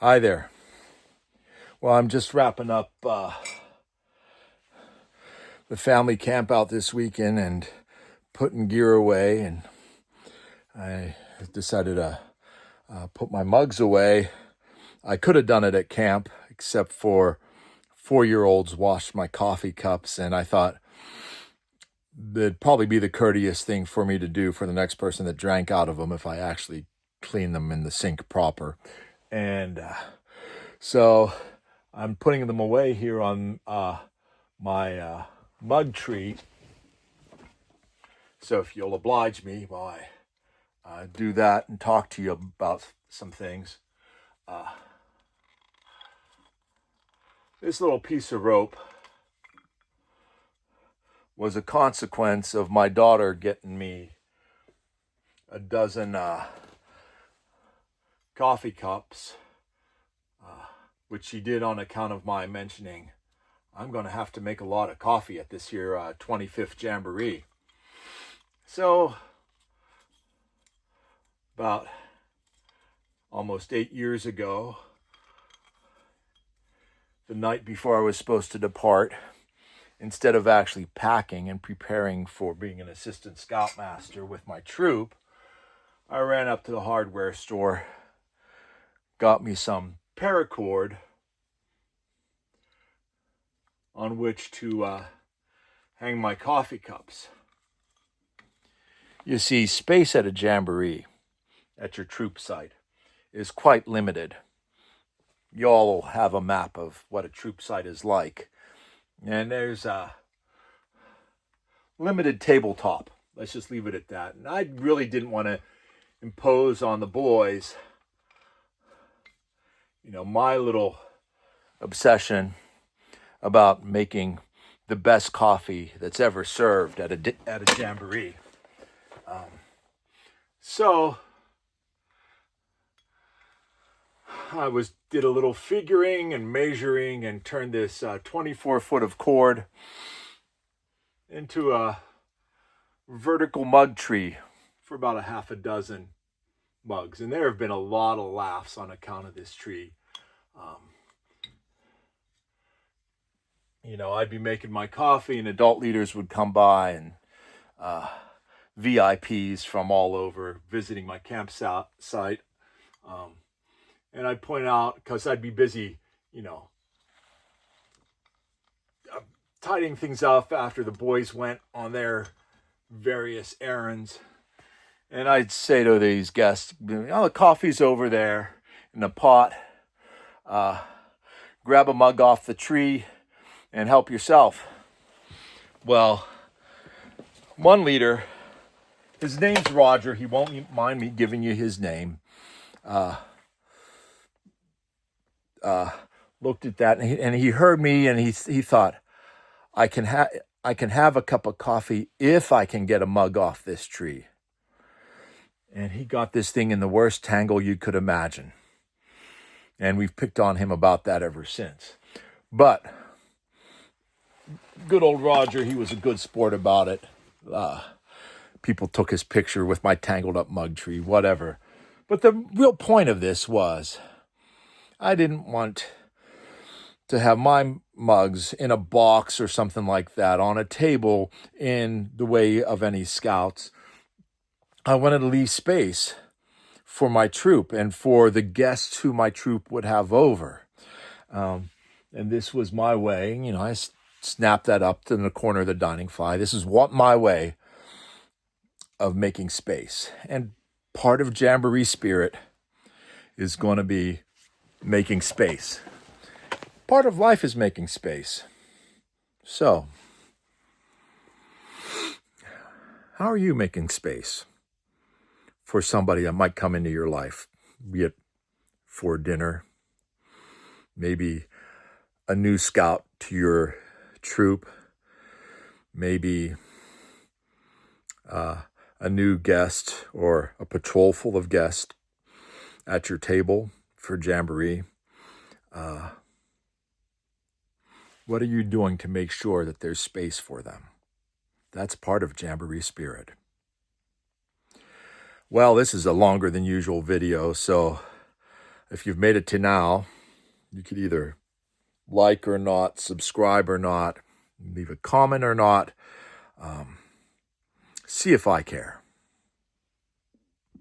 Hi there. Well, I'm just wrapping up the family camp out this weekend and putting gear away, and I decided to put my mugs away. I could have done it at camp, except for 4-year-olds washed my coffee cups, and I thought it'd probably be the courteous thing for me to do for the next person that drank out of them if I actually clean them in the sink proper. And so I'm putting them away here on my mug tree. So if you'll oblige me while I do that and talk to you about some things. This little piece of rope was a consequence of my daughter getting me a dozen coffee cups, which she did on account of my mentioning I'm going to have to make a lot of coffee at this year 25th Jamboree. So about almost 8 years ago, the night before I was supposed to depart, instead of actually packing and preparing for being an assistant scoutmaster with my troop, I ran up to the hardware store, got me some paracord on which to hang my coffee cups. You see, space at a jamboree at your troop site is quite limited. You all will have a map of what a troop site is like. And there's a limited tabletop. Let's just leave it at that. And I really didn't want to impose on the boys, my little obsession about making the best coffee that's ever served at a jamboree. So I did a little figuring and measuring and turned this 24 foot of cord into a vertical mug tree for about a half a dozen mugs. And there have been a lot of laughs on account of this tree. I'd be making my coffee and adult leaders would come by, and VIPs from all over visiting my campsite. And I'd point out, because I'd be busy, tidying things up after the boys went on their various errands. And I'd say to these guests, the coffee's over there in the pot. Grab a mug off the tree and help yourself. Well, one leader, his name's Roger. He won't mind me giving you his name. Looked at that and he heard me, and he thought, I can have a cup of coffee if I can get a mug off this tree. And he got this thing in the worst tangle you could imagine. And we've picked on him about that ever since. But good old Roger, he was a good sport about it. People took his picture with my tangled up mug tree, whatever. But the real point of this was, I didn't want to have my mugs in a box or something like that on a table in the way of any scouts. I wanted to leave space for my troop and for the guests who my troop would have over. And this was my way. I snapped that up in the corner of the dining fly. This is my way of making space. And part of Jamboree spirit is going to be making space. Part of life is making space. So, how are you making space for somebody that might come into your life, be it for dinner, maybe a new scout to your troop, maybe a new guest or a patrol full of guests at your table for Jamboree? What are you doing to make sure that there's space for them? That's part of Jamboree spirit. Well, this is a longer than usual video, so If you've made it to now, you could either like or not, subscribe or not, leave a comment or not. See if I care.